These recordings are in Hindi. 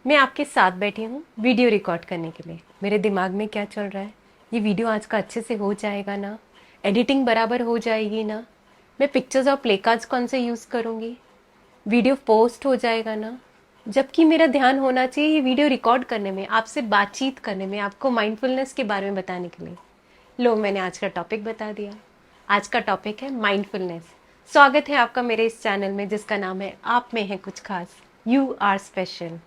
मैं आपके साथ बैठी हूँ वीडियो रिकॉर्ड करने के लिए। मेरे दिमाग में क्या चल रहा है, ये वीडियो आज का अच्छे से हो जाएगा ना, एडिटिंग बराबर हो जाएगी ना, मैं पिक्चर्स और प्ले कार्ड्स कौन से यूज़ करूँगी, वीडियो पोस्ट हो जाएगा ना। जबकि मेरा ध्यान होना चाहिए ये वीडियो रिकॉर्ड करने में, आपसे बातचीत करने में, आपको माइंडफुलनेस के बारे में बताने के लिए। लो, मैंने आज का टॉपिक बता दिया। आज का टॉपिक है माइंडफुलनेस। स्वागत है आपका मेरे इस चैनल में जिसका नाम है आप में है कुछ खास, यू आर स्पेशल।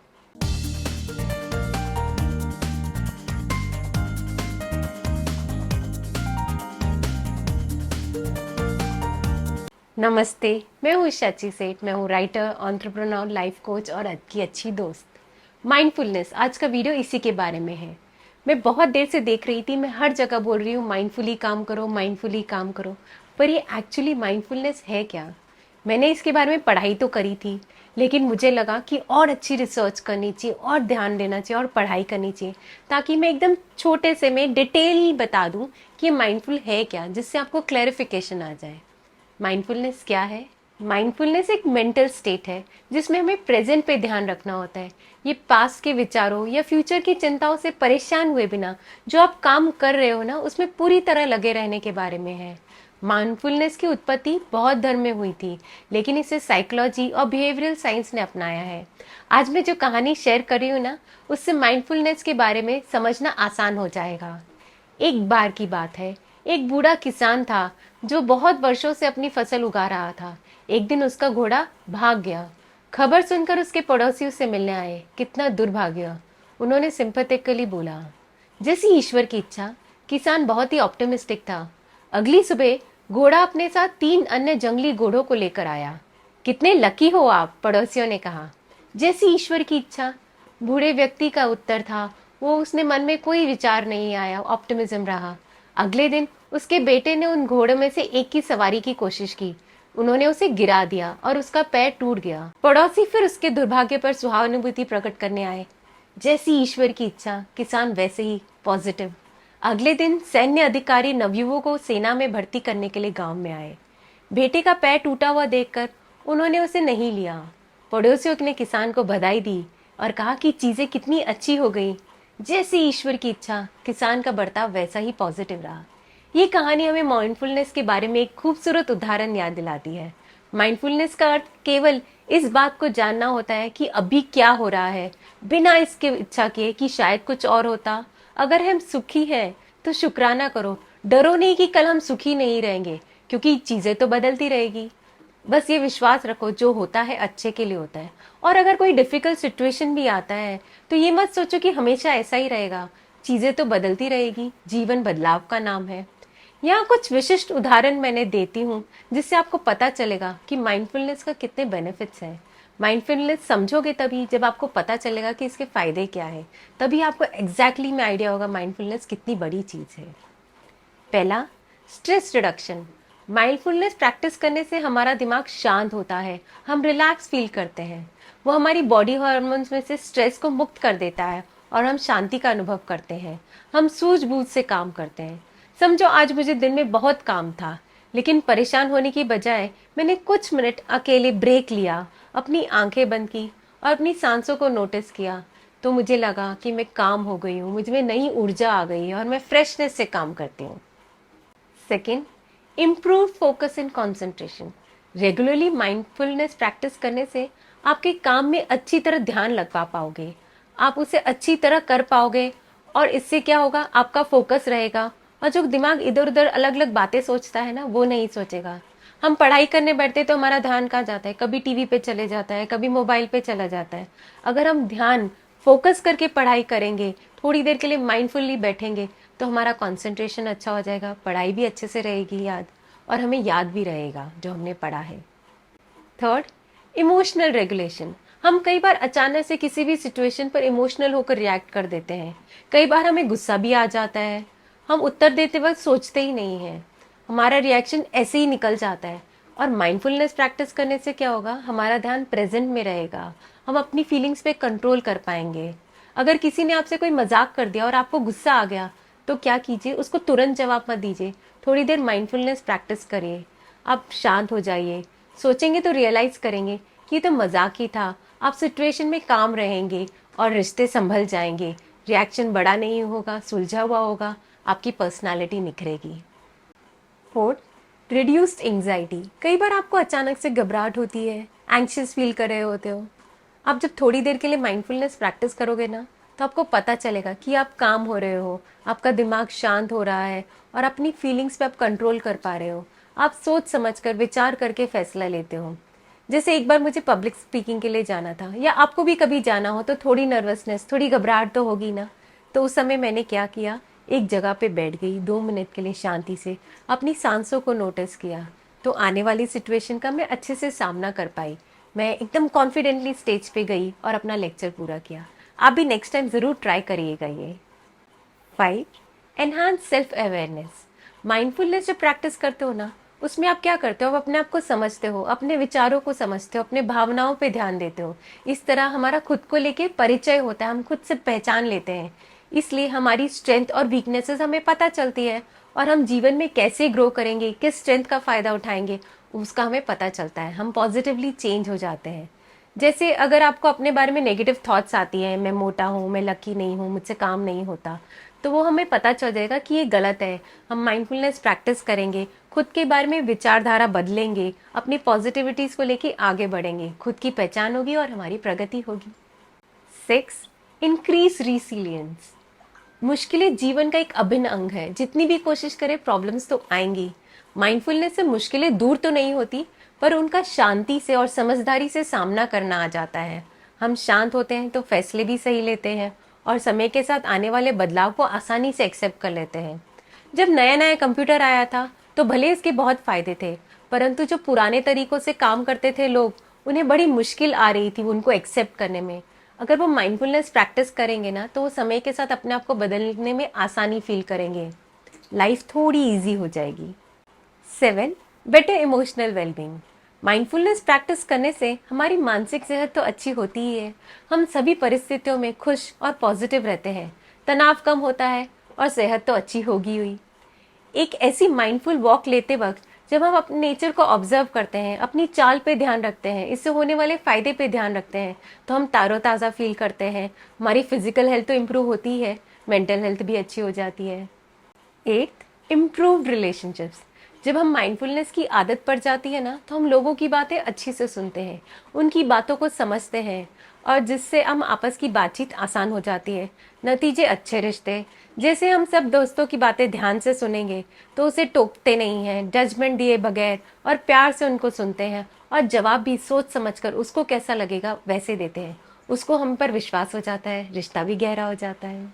नमस्ते, मैं हूँ शाची सेठ। मैं हूँ राइटर, एंटरप्रेन्योर, लाइफ कोच और आपकी अच्छी दोस्त। माइंडफुलनेस, आज का वीडियो इसी के बारे में है। मैं बहुत देर से देख रही थी, मैं हर जगह बोल रही हूँ माइंडफुली काम करो, माइंडफुली काम करो, पर ये एक्चुअली माइंडफुलनेस है क्या? मैंने इसके बारे में पढ़ाई तो करी थी, लेकिन मुझे लगा कि और अच्छी रिसर्च करनी चाहिए और ध्यान देना चाहिए और पढ़ाई करनी चाहिए, ताकि मैं एकदम छोटे से में डिटेल बता दूं कि माइंडफुल है क्या, जिससे आपको क्लैरिफिकेशन आ जाए। माइंडफुलनेस क्या है? माइंडफुलनेस एक मेंटल स्टेट है जिसमें हमें प्रेजेंट पे ध्यान रखना होता है। ये पास्ट के विचारों या फ्यूचर की चिंताओं से परेशान हुए बिना जो आप काम कर रहे हो ना, उसमें पूरी तरह लगे रहने के बारे में है। माइंडफुलनेस की उत्पत्ति बौद्ध धर्म में हुई थी, लेकिन इसे साइकोलॉजी और बिहेवियरल साइंस ने अपनाया है। आज मैं जो कहानी शेयर कर रही हूँ ना, उससे माइंडफुलनेस के बारे में समझना आसान हो जाएगा। एक बार की बात है, एक बूढ़ा किसान था जो बहुत वर्षों से अपनी फसल उगा रहा था। एक दिन उसका घोड़ा भाग गया। खबर सुनकर उसके पड़ोसी उससे मिलने आए। कितना दुर्भाग्य, उन्होंने सिंपैथेटिकली बोला। जैसी ईश्वर की इच्छा। किसान बहुत ही ऑप्टिमिस्टिक था। अगली सुबह घोड़ा अपने साथ 3 अन्य जंगली घोड़ों को लेकर आया। कितने लकी हो आप, पड़ोसियों ने कहा। जैसी ईश्वर की इच्छा, बूढ़े व्यक्ति का उत्तर था। वो उसने मन में कोई विचार नहीं आया, ऑप्टिमिज्म रहा। अगले दिन उसके बेटे ने उन घोड़ों में से एक की सवारी की कोशिश की। उन्होंने उसे गिरा दिया और उसका पैर टूट गया। पड़ोसी फिर उसके दुर्भाग्य पर सहानुभूति प्रकट करने आए। जैसी ईश्वर की इच्छा, किसान वैसे ही पॉजिटिव। अगले दिन सैन्य अधिकारी नवयुवकों को सेना में भर्ती करने के लिए गांव में आए। बेटे का पैर टूटा हुआ देखकर उन्होंने उसे नहीं लिया। पड़ोसियों ने किसान को बधाई दी और कहा कि चीजें कितनी अच्छी हो गई। जैसी ईश्वर की इच्छा, किसान का बर्ताव वैसा ही पॉजिटिव रहा। ये कहानी हमें माइंडफुलनेस के बारे में एक खूबसूरत उदाहरण याद दिलाती है। माइंडफुलनेस का अर्थ केवल इस बात को जानना होता है कि अभी क्या हो रहा है, बिना इसके इच्छा किए कि शायद कुछ और होता। अगर हम सुखी हैं तो शुक्राना करो। डरो नहीं कि कल हम सुखी नहीं रहेंगे, क्योंकि चीजें तो बदलती रहेगी। बस ये विश्वास रखो, जो होता है अच्छे के लिए होता है। और अगर कोई डिफिकल्ट सिचुएशन भी आता है तो ये मत सोचो कि हमेशा ऐसा ही रहेगा। चीजें तो बदलती रहेगी, जीवन बदलाव का नाम है। यहाँ कुछ विशिष्ट उदाहरण मैंने देती हूँ जिससे आपको पता चलेगा कि माइंडफुलनेस का कितने बेनिफिट्स हैं। माइंडफुलनेस समझोगे तभी जब आपको पता चलेगा कि इसके फायदे क्या है, तभी आपको एग्जैक्टली में आइडिया होगा माइंडफुलनेस कितनी बड़ी चीज है। पहला, स्ट्रेस रिडक्शन। माइंडफुलनेस प्रैक्टिस करने से हमारा दिमाग शांत होता है, हम रिलैक्स फील करते हैं। वो हमारी बॉडी हार्मोन्स में से स्ट्रेस को मुक्त कर देता है और हम शांति का अनुभव करते हैं। हम सूझबूझ से काम करते हैं। समझो आज मुझे दिन में बहुत काम था, लेकिन परेशान होने की बजाय मैंने कुछ मिनट अकेले ब्रेक लिया, अपनी आंखें बंद की और अपनी सांसों को नोटिस किया, तो मुझे लगा कि मैं काम हो गई हूँ, मुझ में नई ऊर्जा आ गई है और मैं फ्रेशनेस से काम करती हूँ। Second, improve focus and concentration. Regularly mindfulness practice करने से आपके काम में अच्छी तरह ध्यान लगा पाओगे, आप उसे अच्छी तरह कर पाओगे। और इससे क्या होगा, आपका फोकस रहेगा और जो दिमाग इधर उधर अलग अलग बातें सोचता है ना, वो नहीं सोचेगा। हम पढ़ाई करने बैठते तो हमारा ध्यान कहाँ जाता है, कभी टीवी पे चले जाता है, कभी मोबाइल पे चला जाता है। अगर हम ध्यान फोकस करके पढ़ाई करेंगे, थोड़ी देर के लिए माइंडफुली बैठेंगे, तो हमारा कंसंट्रेशन अच्छा हो जाएगा, पढ़ाई भी अच्छे से रहेगी याद, और हमें याद भी रहेगा जो हमने पढ़ा है। Third, emotional regulation. हम कई बार अचानक से किसी भी सिचुएशन पर इमोशनल होकर रिएक्ट कर देते हैं। कई बार हमें गुस्सा भी आ जाता है, हम उत्तर देते वक्त सोचते ही नहीं हैं, हमारा रिएक्शन ऐसे ही निकल जाता है। और माइंडफुलनेस प्रैक्टिस करने से क्या होगा, हमारा ध्यान प्रेजेंट में रहेगा, हम अपनी फीलिंग्स पे कंट्रोल कर पाएंगे। अगर किसी ने आपसे कोई मजाक कर दिया और आपको गुस्सा आ गया, तो क्या कीजिए, उसको तुरंत जवाब मत दीजिए, थोड़ी देर माइंडफुलनेस प्रैक्टिस करिए। आप शांत हो जाइए, सोचेंगे तो रियलाइज करेंगे कि ये तो मजाक ही था। आप सिचुएशन में काम रहेंगे और रिश्ते संभल जाएंगे। रिएक्शन बड़ा नहीं होगा, सुलझा हुआ होगा, आपकी पर्सनालिटी निखरेगी। Fourth, reduced anxiety. कई बार आपको अचानक से घबराहट होती है, एंग्शियस फील कर रहे होते हो। आप जब थोड़ी देर के लिए माइंडफुलनेस प्रैक्टिस करोगे ना, तो आपको पता चलेगा कि आप काम हो रहे हो, आपका दिमाग शांत हो रहा है और अपनी फीलिंग्स पे आप कंट्रोल कर पा रहे हो। आप सोच समझ कर, विचार करके फैसला लेते हो। जैसे एक बार मुझे पब्लिक स्पीकिंग के लिए जाना था, या आपको भी कभी जाना हो तो थोड़ी नर्वसनेस, थोड़ी घबराहट तो होगी ना। तो उस समय मैंने क्या किया, एक जगह पे बैठ गई, 2 मिनट के लिए शांति से अपनी सांसों को नोटिस किया। तो आने वाली सिचुएशन का मैं अच्छे से सामना कर पाई। मैं एकदम कॉन्फिडेंटली स्टेज पे गई और अपना लेक्चर पूरा किया। आप भी नेक्स्ट टाइम ज़रूर ट्राई करिएगा ये। 5, एनहांस सेल्फ अवेयरनेस। माइंडफुलनेस जो प्रैक्टिस करते हो ना, उसमें आप क्या करते हो, आप अपने आप को समझते हो, अपने विचारों को समझते हो, अपने भावनाओं पे ध्यान देते हो। इस तरह हमारा खुद को लेके परिचय होता है, हम खुद से पहचान लेते हैं। इसलिए हमारी स्ट्रेंथ और वीकनेसेस हमें पता चलती है, और हम जीवन में कैसे ग्रो करेंगे, किस स्ट्रेंथ का फ़ायदा उठाएंगे, उसका हमें पता चलता है। हम पॉजिटिवली चेंज हो जाते हैं। जैसे अगर आपको अपने बारे में नेगेटिव थॉट्स आती हैं, मैं मोटा हूँ, मैं लकी नहीं हूँ, मुझसे काम नहीं होता, तो वो हमें पता चल जाएगा कि ये गलत है। हम माइंडफुलनेस प्रैक्टिस करेंगे, खुद के बारे में विचारधारा बदलेंगे, अपनी पॉजिटिविटीज़ को लेके आगे बढ़ेंगे, खुद की पहचान होगी और हमारी प्रगति होगी। 6, इंक्रीज रिसिलियंस। मुश्किलें जीवन का एक अभिन्न अंग है। जितनी भी कोशिश करें, प्रॉब्लम्स तो आएंगी। माइंडफुलनेस से मुश्किलें दूर तो नहीं होती, पर उनका शांति से और समझदारी से सामना करना आ जाता है। हम शांत होते हैं तो फैसले भी सही लेते हैं, और समय के साथ आने वाले बदलाव को आसानी से एक्सेप्ट कर लेते हैं। जब नया नया कंप्यूटर आया था, तो भले इसके बहुत फायदे थे, परंतु जो पुराने तरीकों से काम करते थे लोग, उन्हें बड़ी मुश्किल आ रही थी उनको एक्सेप्ट करने में। अगर वो माइंडफुलनेस प्रैक्टिस करेंगे ना, तो वो समय के साथ अपने आप को बदलने में आसानी फील करेंगे। लाइफ थोड़ी इजी हो जाएगी। 7, better emotional wellbeing. Mindfulness practice करने से हमारी मानसिक सेहत तो अच्छी होती ही है। हम सभी परिस्थितियों में खुश और पॉजिटिव रहते हैं, तनाव कम होता है और सेहत तो अच्छी होगी हुई। एक ऐसी माइंडफुल वॉक लेते वक्त जब हम अपने नेचर को ऑब्जर्व करते हैं, अपनी चाल पे ध्यान रखते हैं, इससे होने वाले फायदे पे ध्यान रखते हैं, तो हम तारोताज़ा फील करते हैं। हमारी फिजिकल हेल्थ तो इम्प्रूव होती है, मेंटल हेल्थ भी अच्छी हो जाती है। 8, इम्प्रूव्ड रिलेशनशिप्स। जब हम माइंडफुलनेस की आदत पड़ जाती है ना, तो हम लोगों की बातें अच्छी से सुनते हैं, उनकी बातों को समझते हैं, और जिससे हम आपस की बातचीत आसान हो जाती है। नतीजे अच्छे रिश्ते। जैसे हम सब दोस्तों की बातें ध्यान से सुनेंगे, तो उसे टोकते नहीं हैं, जजमेंट दिए बगैर, और प्यार से उनको सुनते हैं, और जवाब भी सोच समझकर उसको कैसा लगेगा वैसे देते हैं। उसको हम पर विश्वास हो जाता है, रिश्ता भी गहरा हो जाता है।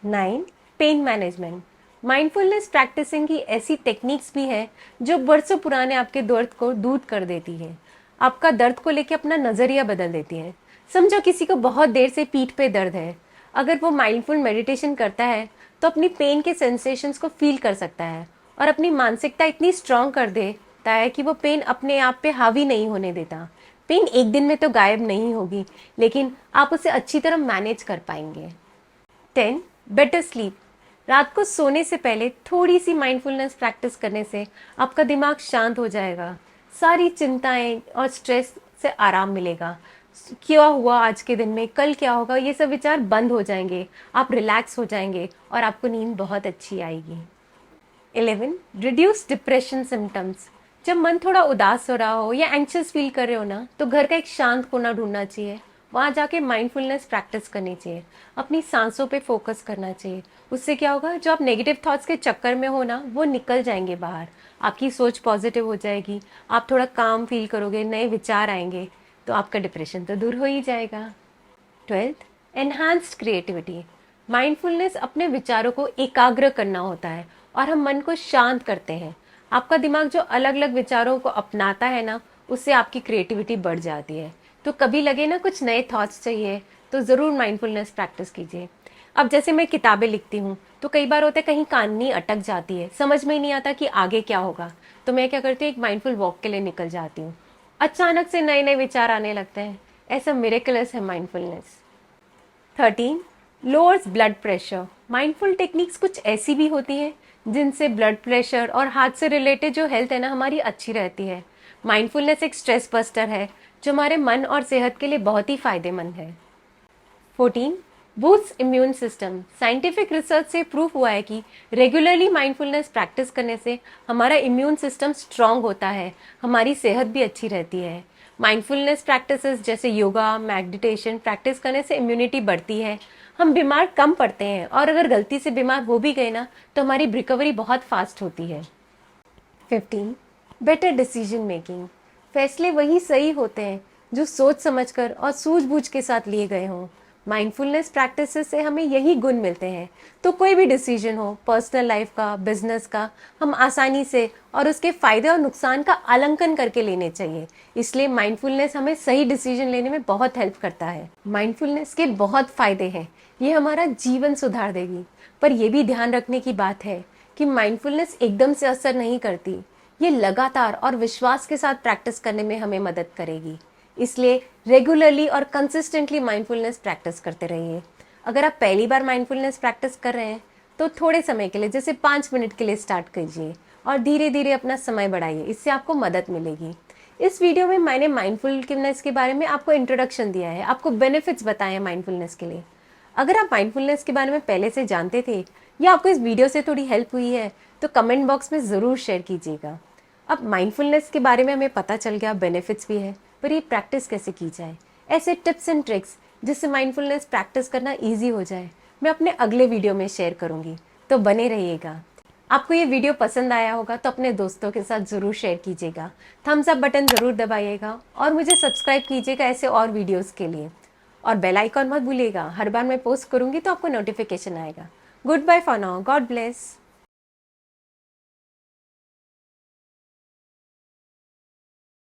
9, पेन मैनेजमेंट। माइंडफुलनेस प्रैक्टिसिंग की ऐसी टेक्निक्स भी है जो बरसों पुराने आपके दर्द को दूर कर देती है। आपका दर्द को लेके अपना नजरिया बदल देती है। समझो किसी को बहुत देर से पीठ पे दर्द है, अगर वो माइंडफुल मेडिटेशन करता है तो अपनी पेन के सेंसेशंस को फील कर सकता है, और अपनी मानसिकता इतनी स्ट्रांग कर देता है कि वो पेन अपने आप पे हावी नहीं होने देता। पेन एक दिन में तो गायब नहीं होगी, लेकिन आप उसे अच्छी तरह मैनेज कर पाएंगे। 10, बेटर स्लीप। रात को सोने से पहले थोड़ी सी माइंडफुलनेस प्रैक्टिस करने से आपका दिमाग शांत हो जाएगा। सारी चिंताएं और स्ट्रेस से आराम मिलेगा। क्या हुआ आज के दिन में, कल क्या होगा, ये सब विचार बंद हो जाएंगे। आप रिलैक्स हो जाएंगे और आपको नींद बहुत अच्छी आएगी। 11, रिड्यूस डिप्रेशन सिम्टम्स। जब मन थोड़ा उदास हो रहा हो या एंक्शियस फील कर रहे हो ना, तो घर का एक शांत कोना ढूंढना चाहिए, वहां जाके माइंडफुलनेस प्रैक्टिस करनी चाहिए, अपनी सांसों पे फोकस करना चाहिए। उससे क्या होगा, जो आप नेगेटिव थॉट्स के चक्कर में हो ना, वो निकल जाएंगे बाहर। आपकी सोच पॉजिटिव हो जाएगी, आप थोड़ा काम फील करोगे, नए विचार आएंगे, तो आपका डिप्रेशन तो दूर हो ही जाएगा। 12th, enhanced creativity. माइंडफुलनेस अपने विचारों को एकाग्र करना होता है, और हम मन को शांत करते हैं। आपका दिमाग जो अलग अलग विचारों को अपनाता है ना, उससे आपकी क्रिएटिविटी बढ़ जाती है। तो कभी लगे ना कुछ नए थॉट्स चाहिए, तो ज़रूर माइंडफुलनेस प्रैक्टिस कीजिए। अब जैसे मैं किताबें लिखती हूँ, तो कई बार होता है कहीं कहानी अटक जाती है, समझ में ही नहीं आता कि आगे क्या होगा, तो मैं क्या करती हूँ, एक माइंडफुल वॉक के लिए निकल जाती हूँ। अचानक से नए नए विचार आने लगते हैं। ऐसा मिरेकलस है mindfulness. 13, lowers blood pressure. Mindful techniques कुछ ऐसी भी होती हैं जिनसे ब्लड प्रेशर और हार्ट से रिलेटेड जो हेल्थ है ना, हमारी अच्छी रहती है। माइंडफुलनेस एक स्ट्रेस बस्टर है जो हमारे मन और सेहत के लिए बहुत ही फायदेमंद है। 14. Boost immune system. Scientific research से प्रूफ हुआ है कि रेगुलरली माइंडफुलनेस प्रैक्टिस करने से हमारा इम्यून सिस्टम स्ट्रांग होता है, हमारी सेहत भी अच्छी रहती है। माइंडफुलनेस प्रैक्टिसेस जैसे योगा, मेडिटेशन प्रैक्टिस करने से इम्यूनिटी बढ़ती है, हम बीमार कम पड़ते हैं, और अगर गलती से बीमार हो भी गए ना तो हमारी रिकवरी बहुत फास्ट होती है। 15. Better decision making. फैसले वही सही होते हैं जो सोच समझकर और सूझबूझ के साथ लिए गए हों। माइंडफुलनेस प्रैक्टिसेस से हमें यही गुण मिलते हैं, तो कोई भी डिसीजन हो, पर्सनल लाइफ का, बिजनेस का, हम आसानी से और उसके फायदे और नुकसान का आकलन करके लेने चाहिए। इसलिए माइंडफुलनेस हमें सही डिसीजन लेने में बहुत हेल्प करता है। माइंडफुलनेस के बहुत फायदे हैं, ये हमारा जीवन सुधार देगी, पर यह भी ध्यान रखने की बात है कि माइंडफुलनेस एकदम से असर नहीं करती, ये लगातार और विश्वास के साथ प्रैक्टिस करने में हमें मदद करेगी। इसलिए रेगुलरली और कंसिस्टेंटली माइंडफुलनेस प्रैक्टिस करते रहिए। अगर आप पहली बार माइंडफुलनेस प्रैक्टिस कर रहे हैं तो थोड़े समय के लिए, जैसे 5 मिनट के लिए स्टार्ट कीजिए और धीरे धीरे अपना समय बढ़ाइए, इससे आपको मदद मिलेगी। इस वीडियो में मैंने माइंडफुलनेस के बारे में आपको इंट्रोडक्शन दिया है, आपको बेनिफिट्स बताए हैं माइंडफुलनेस के लिए। अगर आप माइंडफुलनेस के बारे में पहले से जानते थे या आपको इस वीडियो से थोड़ी हेल्प हुई है तो कमेंट बॉक्स में ज़रूर शेयर कीजिएगा। अब माइंडफुलनेस के बारे में हमें पता चल गया, बेनिफिट्स भी है, पर ये प्रैक्टिस कैसे की जाए, ऐसे टिप्स एंड ट्रिक्स जिससे माइंडफुलनेस प्रैक्टिस करना इजी हो जाए, मैं अपने अगले वीडियो में शेयर करूंगी, तो बने रहिएगा। आपको ये वीडियो पसंद आया होगा तो अपने दोस्तों के साथ ज़रूर शेयर कीजिएगा, थम्स अप बटन ज़रूर दबाइएगा और मुझे सब्सक्राइब कीजिएगा ऐसे और वीडियोज़ के लिए। और बेल आइकॉन मत भूलिएगा, हर बार मैं पोस्ट करूंगी तो आपको नोटिफिकेशन आएगा। Good bye for now, God bless.